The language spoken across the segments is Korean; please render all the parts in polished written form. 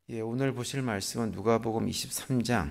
오늘 보실 말씀은 누가복음 23장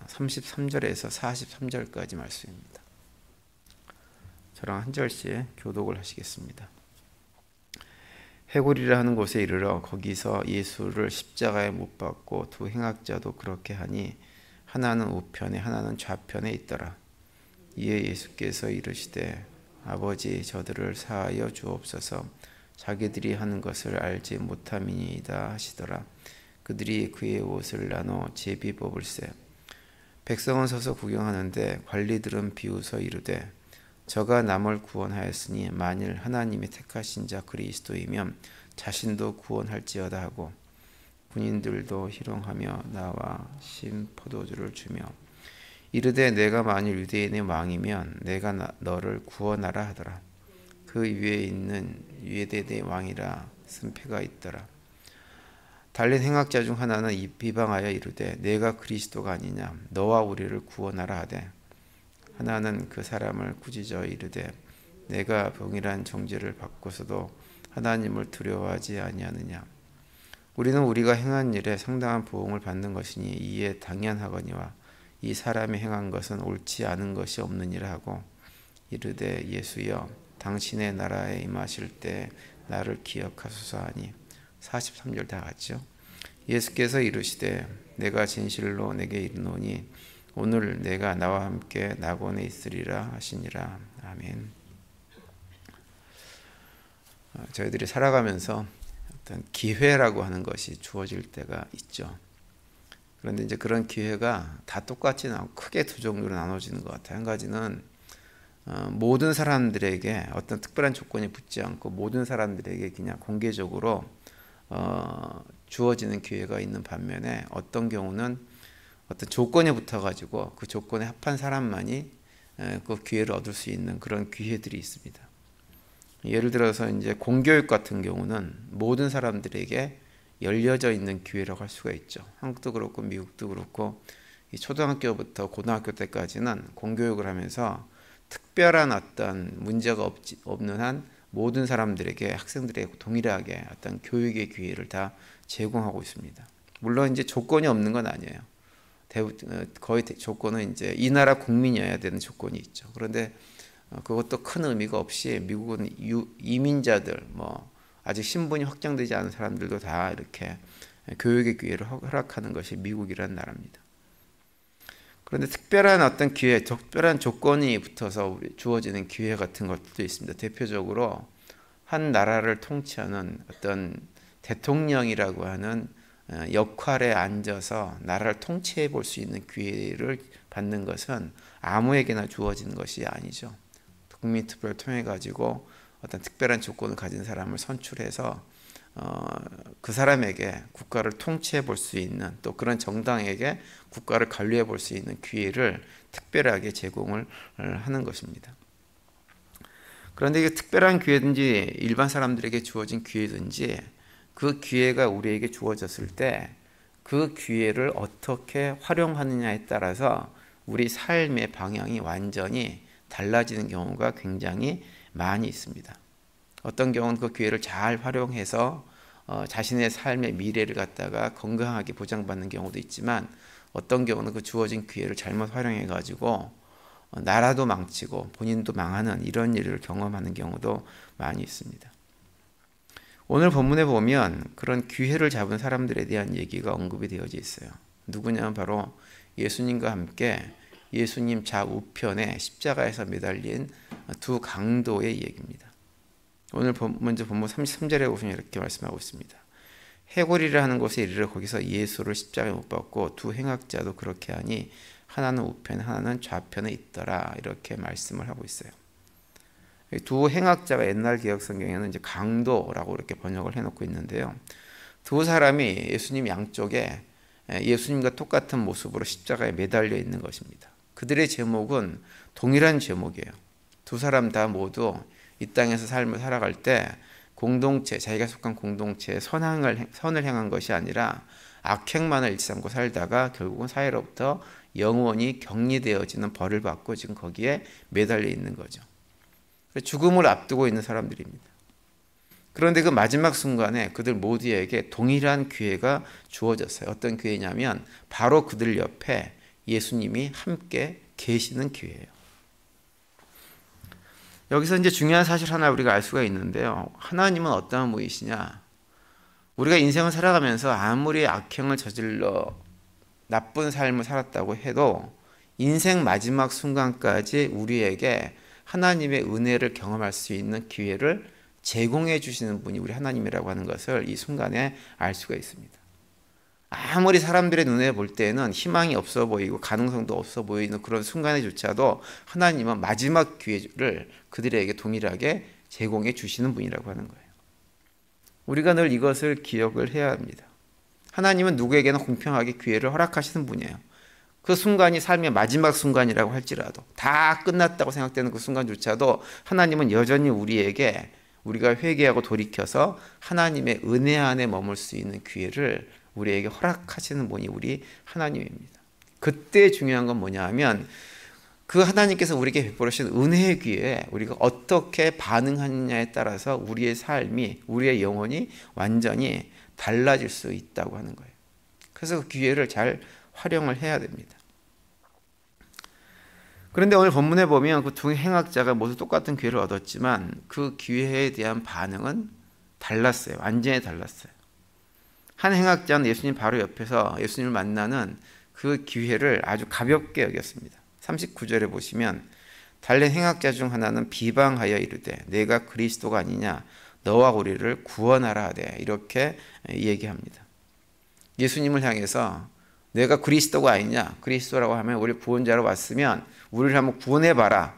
33절에서 43절까지 말씀입니다. 저랑 한 절씩 교독을 하시겠습니다. 해골이라 하는 곳에 이르러 거기서 예수를 십자가에 못 박고 두 행악자도 그렇게 하니 하나는 우편에 하나는 좌편에 있더라. 이에 예수께서 이르시되 아버지 저들을 사하여 주옵소서 자기들이 하는 것을 알지 못함이니이다 하시더라. 그들이 그의 옷을 나눠 제비 뽑을세. 백성은 서서 구경하는데 관리들은 비웃어 이르되 저가 남을 구원하였으니 만일 하나님이 택하신 자 그리스도이면 자신도 구원할지어다 하고 군인들도 희롱하며 나와 신 포도주를 주며 이르되 내가 만일 유대인의 왕이면 내가 너를 구원하라 하더라. 그 위에 있는 유대인의 왕이라 승패가 있더라. 달린 행악자 중 하나는 비방하여 이르되 내가 그리스도가 아니냐 너와 우리를 구원하라 하되 하나는 그 사람을 꾸짖어 이르되 내가 동일한 정죄를 받고서도 하나님을 두려워하지 아니하느냐 우리는 우리가 행한 일에 상당한 보응을 받는 것이니 이에 당연하거니와 이 사람이 행한 것은 옳지 않은 것이 없느니라 하고 이르되 예수여 당신의 나라에 임하실 때 나를 기억하소서 하니 43절 다 같죠. 예수께서 이르시되 내가 진실로 내게 이르노니 오늘 내가 나와 함께 낙원에 있으리라 하시니라. 아멘. 저희들이 살아가면서 어떤 기회라고 하는 것이 주어질 때가 있죠. 그런데 이제 그런 기회가 다 똑같지는 않고 크게 두 종류로 나눠지는 것 같아요. 한 가지는 모든 사람들에게 어떤 특별한 조건이 붙지 않고 모든 사람들에게 그냥 공개적으로 주어지는 기회가 있는 반면에 어떤 경우는 어떤 조건에 붙어가지고 그 조건에 합한 사람만이 그 기회를 얻을 수 있는 그런 기회들이 있습니다. 예를 들어서 이제 공교육 같은 경우는 모든 사람들에게 열려져 있는 기회라고 할 수가 있죠. 한국도 그렇고 미국도 그렇고 초등학교부터 고등학교 때까지는 공교육을 하면서 특별한 어떤 문제가 없는 한 모든 사람들에게 학생들에게 동일하게 어떤 교육의 기회를 다 제공하고 있습니다. 물론 이제 조건이 없는 건 아니에요. 거의 조건은 이제 이 나라 국민이어야 되는 조건이 있죠. 그런데 그것도 큰 의미가 없이 미국은 이민자들 아직 신분이 확정되지 않은 사람들도 다 이렇게 교육의 기회를 허락하는 것이 미국이라는 나라입니다. 그런데 특별한 어떤 기회, 특별한 조건이 붙어서 주어지는 기회 같은 것도 있습니다. 대표적으로 한 나라를 통치하는 어떤 대통령이라고 하는 역할에 앉아서 나라를 통치해 볼 수 있는 기회를 받는 것은 아무에게나 주어지는 것이 아니죠. 국민투표를 통해 가지고 어떤 특별한 조건을 가진 사람을 선출해서 그 사람에게 국가를 통치해 볼 수 있는 또 그런 정당에게 국가를 관리해 볼 수 있는 기회를 특별하게 제공을 하는 것입니다. 그런데 이게 특별한 기회든지 일반 사람들에게 주어진 기회든지 그 기회가 우리에게 주어졌을 때 그 기회를 어떻게 활용하느냐에 따라서 우리 삶의 방향이 완전히 달라지는 경우가 굉장히 많이 있습니다. 어떤 경우는 그 기회를 잘 활용해서 자신의 삶의 미래를 갖다가 건강하게 보장받는 경우도 있지만 어떤 경우는 그 주어진 기회를 잘못 활용해 가지고 나라도 망치고 본인도 망하는 이런 일을 경험하는 경우도 많이 있습니다. 오늘 본문에 보면 그런 기회를 잡은 사람들에 대한 얘기가 언급이 되어져 있어요. 누구냐면 바로 예수님과 함께 예수님 좌우편에 십자가에서 매달린 두 강도의 얘기입니다. 오늘 먼저 본문 33절에 보시면 이렇게 말씀하고 있습니다. 해골이라 하는 곳에 이르러 거기서 예수를 십자가에 못 박고 두 행악자도 그렇게 하니 하나는 우편에 하나는 좌편에 있더라 이렇게 말씀을 하고 있어요. 두 행악자가 옛날 개혁 성경에는 이제 강도라고 이렇게 번역을 해놓고 있는데요. 두 사람이 예수님 양쪽에 예수님과 똑같은 모습으로 십자가에 매달려 있는 것입니다. 그들의 제목은 동일한 제목이에요. 두 사람 다 모두 이 땅에서 삶을 살아갈 때 공동체, 자기가 속한 공동체에 선을 행한 것이 아니라 악행만을 일삼고 살다가 결국은 사회로부터 영원히 격리되어지는 벌을 받고 지금 거기에 매달려 있는 거죠. 죽음을 앞두고 있는 사람들입니다. 그런데 그 마지막 순간에 그들 모두에게 동일한 기회가 주어졌어요. 어떤 기회냐면 바로 그들 옆에 예수님이 함께 계시는 기회예요. 여기서 이제 중요한 사실 하나 우리가 알 수가 있는데요. 하나님은 어떠한 분이시냐? 우리가 인생을 살아가면서 아무리 악행을 저질러 나쁜 삶을 살았다고 해도 인생 마지막 순간까지 우리에게 하나님의 은혜를 경험할 수 있는 기회를 제공해 주시는 분이 우리 하나님이라고 하는 것을 이 순간에 알 수가 있습니다. 아무리 사람들의 눈에 볼 때는 희망이 없어 보이고 가능성도 없어 보이는 그런 순간에조차도 하나님은 마지막 기회를 그들에게 동일하게 제공해 주시는 분이라고 하는 거예요. 우리가 늘 이것을 기억을 해야 합니다. 하나님은 누구에게나 공평하게 기회를 허락하시는 분이에요. 그 순간이 삶의 마지막 순간이라고 할지라도 다 끝났다고 생각되는 그 순간조차도 하나님은 여전히 우리에게 우리가 회개하고 돌이켜서 하나님의 은혜 안에 머물 수 있는 기회를 우리에게 허락하시는 분이 우리 하나님입니다. 그때 중요한 건 뭐냐 하면 그 하나님께서 우리에게 베풀으신 은혜의 기회에 우리가 어떻게 반응하느냐에 따라서 우리의 삶이, 우리의 영혼이 완전히 달라질 수 있다고 하는 거예요. 그래서 그 기회를 잘 활용을 해야 됩니다. 그런데 오늘 본문에 보면 그 두 행악자가 모두 똑같은 기회를 얻었지만 그 기회에 대한 반응은 달랐어요. 완전히 달랐어요. 한 행악자는 예수님 바로 옆에서 예수님을 만나는 그 기회를 아주 가볍게 여겼습니다. 39절에 보시면 다른 행악자 중 하나는 비방하여 이르되 내가 그리스도가 아니냐 너와 우리를 구원하라 하되 이렇게 얘기합니다. 예수님을 향해서 내가 그리스도가 아니냐, 그리스도라고 하면 우리 구원자로 왔으면 우리를 한번 구원해봐라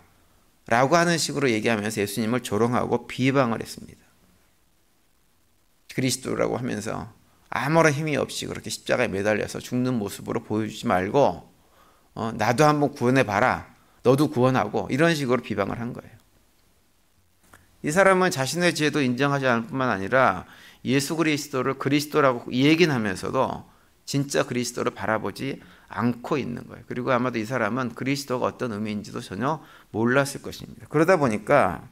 라고 하는 식으로 얘기하면서 예수님을 조롱하고 비방을 했습니다. 그리스도라고 하면서 아무런 힘이 없이 그렇게 십자가에 매달려서 죽는 모습으로 보여주지 말고 나도 한번 구원해봐라, 너도 구원하고, 이런 식으로 비방을 한 거예요. 이 사람은 자신의 죄도 인정하지 않을 뿐만 아니라 예수 그리스도를 그리스도라고 얘기는 하면서도 진짜 그리스도를 바라보지 않고 있는 거예요. 그리고 아마도 이 사람은 그리스도가 어떤 의미인지도 전혀 몰랐을 것입니다. 그러다 보니까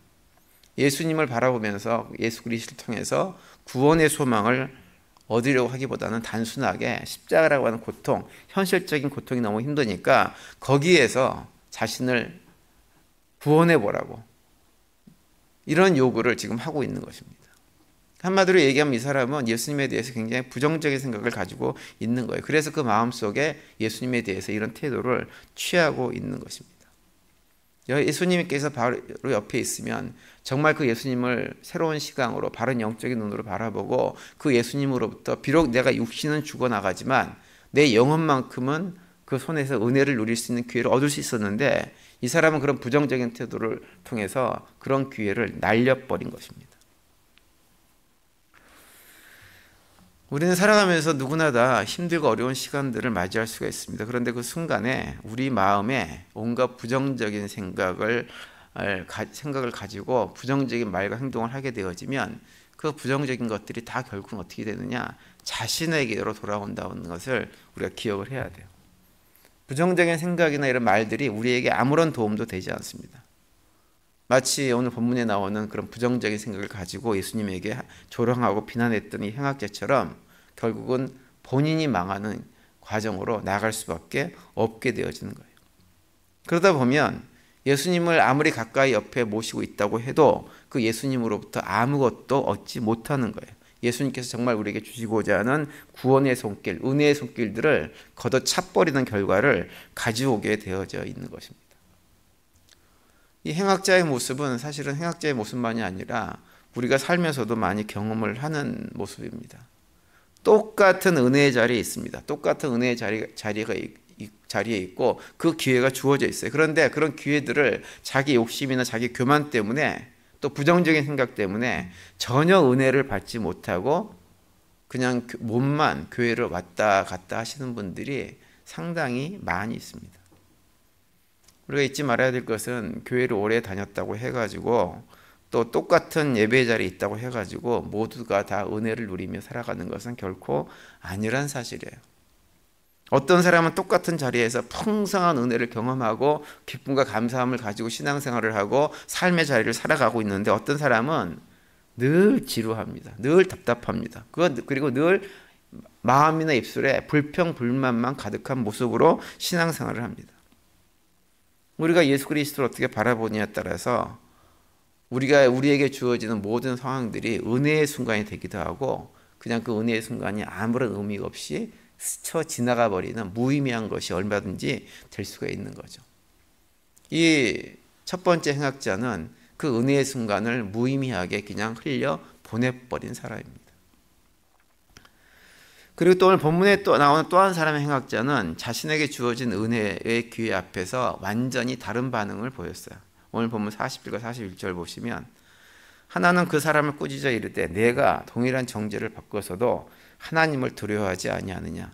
예수님을 바라보면서 예수 그리스도를 통해서 구원의 소망을 얻으려고 하기보다는 단순하게 십자가라고 하는 고통, 현실적인 고통이 너무 힘드니까 거기에서 자신을 구원해 보라고 이런 요구를 지금 하고 있는 것입니다. 한마디로 얘기하면 이 사람은 예수님에 대해서 굉장히 부정적인 생각을 가지고 있는 거예요. 그래서 그 마음속에 예수님에 대해서 이런 태도를 취하고 있는 것입니다. 예수님께서 바로 옆에 있으면 정말 그 예수님을 새로운 시각으로 바른 영적인 눈으로 바라보고 그 예수님으로부터 비록 내가 육신은 죽어나가지만 내 영혼만큼은 그 손에서 은혜를 누릴 수 있는 기회를 얻을 수 있었는데 이 사람은 그런 부정적인 태도를 통해서 그런 기회를 날려버린 것입니다. 우리는 살아가면서 누구나 다 힘들고 어려운 시간들을 맞이할 수가 있습니다. 그런데 그 순간에 우리 마음에 온갖 부정적인 생각을 가지고 부정적인 말과 행동을 하게 되어지면 그 부정적인 것들이 다 결국은 어떻게 되느냐, 자신에게로 돌아온다는 것을 우리가 기억을 해야 돼요. 부정적인 생각이나 이런 말들이 우리에게 아무런 도움도 되지 않습니다. 마치 오늘 본문에 나오는 그런 부정적인 생각을 가지고 예수님에게 조롱하고 비난했던 이 행악자처럼 결국은 본인이 망하는 과정으로 나갈 수밖에 없게 되어지는 거예요. 그러다 보면 예수님을 아무리 가까이 옆에 모시고 있다고 해도 그 예수님으로부터 아무것도 얻지 못하는 거예요. 예수님께서 정말 우리에게 주시고자 하는 구원의 손길, 은혜의 손길들을 걷어차버리는 결과를 가져오게 되어져 있는 것입니다. 이 행악자의 모습은 사실은 행악자의 모습만이 아니라 우리가 살면서도 많이 경험을 하는 모습입니다. 똑같은 은혜의 자리에 있습니다. 똑같은 은혜의 자리에 있고 그 기회가 주어져 있어요. 그런데 그런 기회들을 자기 욕심이나 자기 교만 때문에 또 부정적인 생각 때문에 전혀 은혜를 받지 못하고 그냥 몸만 교회를 왔다 갔다 하시는 분들이 상당히 많이 있습니다. 우리가 잊지 말아야 될 것은 교회를 오래 다녔다고 해가지고 또 똑같은 예배 자리에 있다고 해가지고 모두가 다 은혜를 누리며 살아가는 것은 결코 아니란 사실이에요. 어떤 사람은 똑같은 자리에서 풍성한 은혜를 경험하고 기쁨과 감사함을 가지고 신앙생활을 하고 삶의 자리를 살아가고 있는데 어떤 사람은 늘 지루합니다. 늘 답답합니다. 그리고 늘 마음이나 입술에 불평, 불만만 가득한 모습으로 신앙생활을 합니다. 우리가 예수 그리스도를 어떻게 바라보느냐에 따라서 우리에게 주어지는 모든 상황들이 은혜의 순간이 되기도 하고 그냥 그 은혜의 순간이 아무런 의미가 없이 스쳐 지나가 버리는 무의미한 것이 얼마든지 될 수가 있는 거죠. 이 첫 번째 행악자는 그 은혜의 순간을 무의미하게 그냥 흘려 보내버린 사람입니다. 그리고 또 오늘 본문에 또 나오는 또 한 사람의 행악자는 자신에게 주어진 은혜의 기회 앞에서 완전히 다른 반응을 보였어요. 오늘 본문 40절과 41절 보시면 하나는 그 사람을 꾸짖어 이르되 내가 동일한 정죄를 받고서도 하나님을 두려워하지 아니하느냐.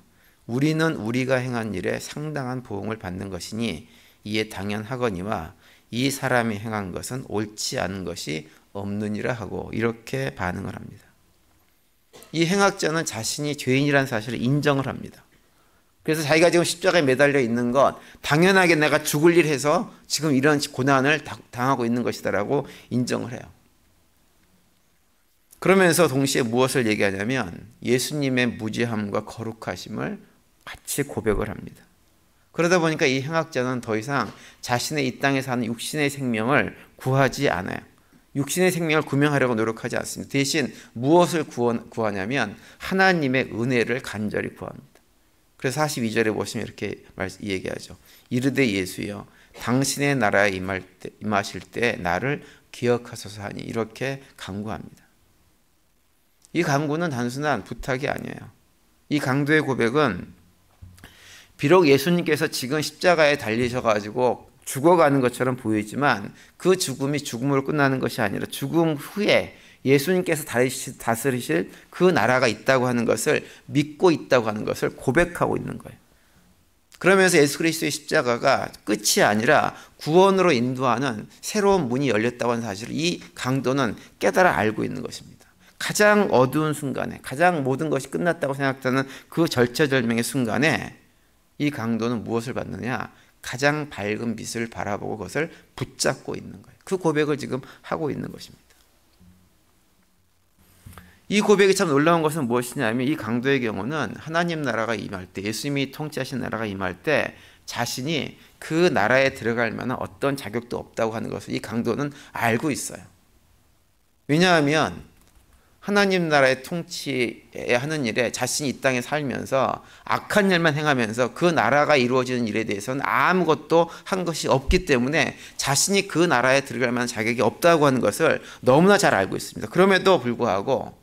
우리는 우리가 행한 일에 상당한 보응을 받는 것이니 이에 당연하거니와 이 사람이 행한 것은 옳지 않은 것이 없느니라 하고 이렇게 반응을 합니다. 이 행악자는 자신이 죄인이라는 사실을 인정을 합니다. 그래서 자기가 지금 십자가에 매달려 있는 것 당연하게 내가 죽을 일 해서 지금 이런 고난을 당하고 있는 것이다라고 인정을 해요. 그러면서 동시에 무엇을 얘기하냐면 예수님의 무죄함과 거룩하심을 같이 고백을 합니다. 그러다 보니까 이 행악자는 더 이상 자신의 이 땅에 사는 육신의 생명을 구하지 않아요. 육신의 생명을 구명하려고 노력하지 않습니다. 대신 무엇을 구하냐면 하나님의 은혜를 간절히 구합니다. 그래서 42절에 보시면 이렇게 얘기하죠. 이르되 예수여 당신의 나라에 임하실 때 나를 기억하소서 하니 이렇게 간구합니다. 이 간구는 단순한 부탁이 아니에요. 이 강도의 고백은 비록 예수님께서 지금 십자가에 달리셔가지고 죽어가는 것처럼 보이지만 그 죽음이 죽음으로 끝나는 것이 아니라 죽음 후에 예수님께서 다스리실 그 나라가 있다고 하는 것을 믿고 있다고 하는 것을 고백하고 있는 거예요. 그러면서 예수 그리스도의 십자가가 끝이 아니라 구원으로 인도하는 새로운 문이 열렸다고 하는 사실을 이 강도는 깨달아 알고 있는 것입니다. 가장 어두운 순간에 가장 모든 것이 끝났다고 생각하는 그 절체절명의 순간에 이 강도는 무엇을 받느냐? 가장 밝은 빛을 바라보고 그것을 붙잡고 있는 거예요. 그 고백을 지금 하고 있는 것입니다. 이 고백이 참 놀라운 것은 무엇이냐면 이 강도의 경우는 하나님 나라가 임할 때 예수님이 통치하신 나라가 임할 때 자신이 그 나라에 들어갈 만한 어떤 자격도 없다고 하는 것을 이 강도는 알고 있어요. 왜냐하면 하나님 나라의 통치하는 일에 자신이 이 땅에 살면서 악한 일만 행하면서 그 나라가 이루어지는 일에 대해서는 아무것도 한 것이 없기 때문에 자신이 그 나라에 들어갈 만한 자격이 없다고 하는 것을 너무나 잘 알고 있습니다. 그럼에도 불구하고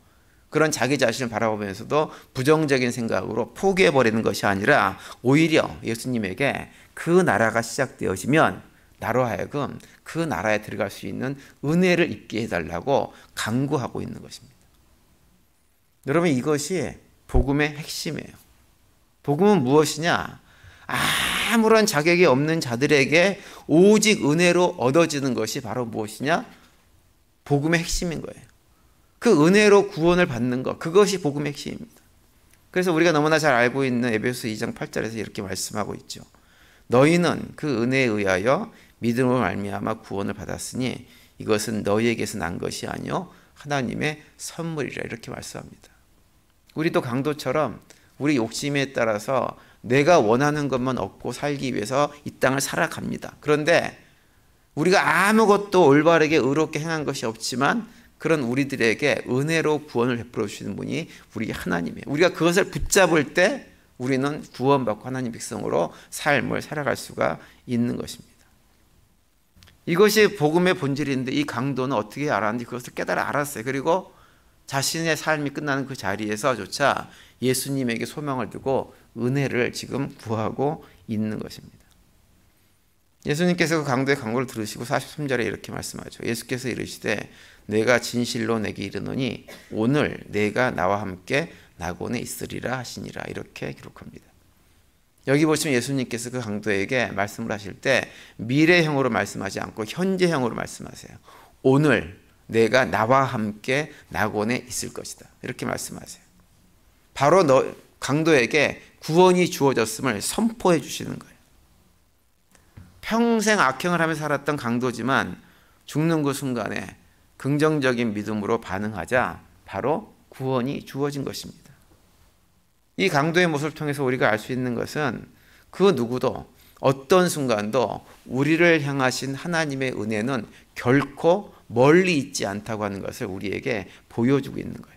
그런 자기 자신을 바라보면서도 부정적인 생각으로 포기해버리는 것이 아니라 오히려 예수님에게 그 나라가 시작되어지면 나로 하여금 그 나라에 들어갈 수 있는 은혜를 입게 해달라고 간구하고 있는 것입니다. 여러분 이것이 복음의 핵심이에요. 복음은 무엇이냐? 아무런 자격이 없는 자들에게 오직 은혜로 얻어지는 것이 바로 무엇이냐? 복음의 핵심인 거예요. 그 은혜로 구원을 받는 것, 그것이 복음의 핵심입니다. 그래서 우리가 너무나 잘 알고 있는 에베소서 2장 8절에서 이렇게 말씀하고 있죠. 너희는 그 은혜에 의하여 믿음으로 말미암아 구원을 받았으니 이것은 너희에게서 난 것이 아니요 하나님의 선물이라 이렇게 말씀합니다. 우리도 강도처럼 우리 욕심에 따라서 내가 원하는 것만 얻고 살기 위해서 이 땅을 살아갑니다. 그런데 우리가 아무것도 올바르게 의롭게 행한 것이 없지만 그런 우리들에게 은혜로 구원을 베풀어 주시는 분이 우리 하나님이에요. 우리가 그것을 붙잡을 때 우리는 구원받고 하나님 백성으로 삶을 살아갈 수가 있는 것입니다. 이것이 복음의 본질인데 이 강도는 어떻게 알았는지 그것을 깨달아 알았어요. 그리고 자신의 삶이 끝나는 그 자리에서조차 예수님에게 소망을 두고 은혜를 지금 구하고 있는 것입니다. 예수님께서 그 강도의 간구를 들으시고 43절에 이렇게 말씀하죠. 예수께서 이르시되 내가 진실로 내게 이르노니 오늘 내가 나와 함께 낙원에 있으리라 하시니라 이렇게 기록합니다. 여기 보시면 예수님께서 그 강도에게 말씀을 하실 때 미래형으로 말씀하지 않고 현재형으로 말씀하세요. 오늘 내가 나와 함께 낙원에 있을 것이다. 이렇게 말씀하세요. 바로 강도에게 구원이 주어졌음을 선포해 주시는 거예요. 평생 악행을 하며 살았던 강도지만 죽는 그 순간에 긍정적인 믿음으로 반응하자 바로 구원이 주어진 것입니다. 이 강도의 모습을 통해서 우리가 알 수 있는 것은 그 누구도 어떤 순간도 우리를 향하신 하나님의 은혜는 결코 멀리 있지 않다고 하는 것을 우리에게 보여주고 있는 거예요.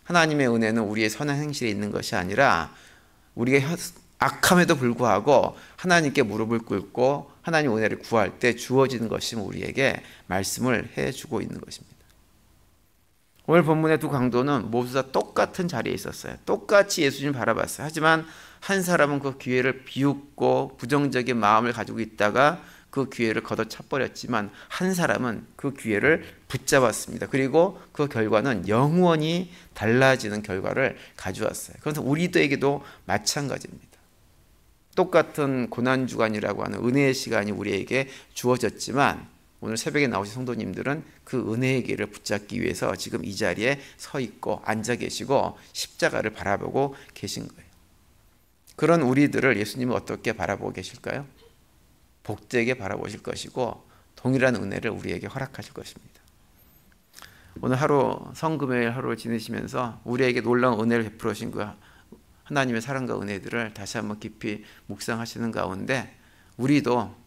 하나님의 은혜는 우리의 선한 행실에 있는 것이 아니라 우리가 악함에도 불구하고 하나님께 무릎을 꿇고 하나님 은혜를 구할 때 주어지는 것이 우리에게 말씀을 해주고 있는 것입니다. 오늘 본문의 두 강도는 모두 다 똑같은 자리에 있었어요. 똑같이 예수님을 바라봤어요. 하지만 한 사람은 그 기회를 비웃고 부정적인 마음을 가지고 있다가 그 기회를 걷어차버렸지만 한 사람은 그 기회를 붙잡았습니다. 그리고 그 결과는 영원히 달라지는 결과를 가져왔어요. 그래서 우리들에게도 마찬가지입니다. 똑같은 고난주간이라고 하는 은혜의 시간이 우리에게 주어졌지만 오늘 새벽에 나오신 성도님들은 그 은혜의 길을 붙잡기 위해서 지금 이 자리에 서 있고 앉아 계시고 십자가를 바라보고 계신 거예요. 그런 우리들을 예수님은 어떻게 바라보고 계실까요? 복되게 바라보실 것이고 동일한 은혜를 우리에게 허락하실 것입니다. 오늘 하루 성금요일 하루를 지내시면서 우리에게 놀라운 은혜를 베풀어 주신 그 하나님의 사랑과 은혜들을 다시 한번 깊이 묵상하시는 가운데 우리도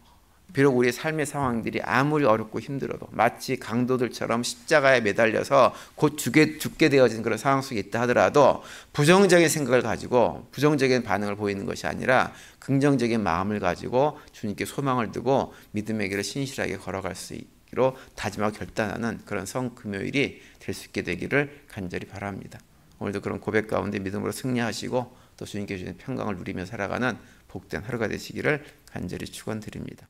비록 우리의 삶의 상황들이 아무리 어렵고 힘들어도 마치 강도들처럼 십자가에 매달려서 곧 죽게 되어진 그런 상황 속에 있다 하더라도 부정적인 생각을 가지고 부정적인 반응을 보이는 것이 아니라 긍정적인 마음을 가지고 주님께 소망을 두고 믿음의 길을 신실하게 걸어갈 수 있기로 다짐하고 결단하는 그런 성금요일이 될 수 있게 되기를 간절히 바랍니다. 오늘도 그런 고백 가운데 믿음으로 승리하시고 또 주님께 주신 평강을 누리며 살아가는 복된 하루가 되시기를 간절히 축원드립니다.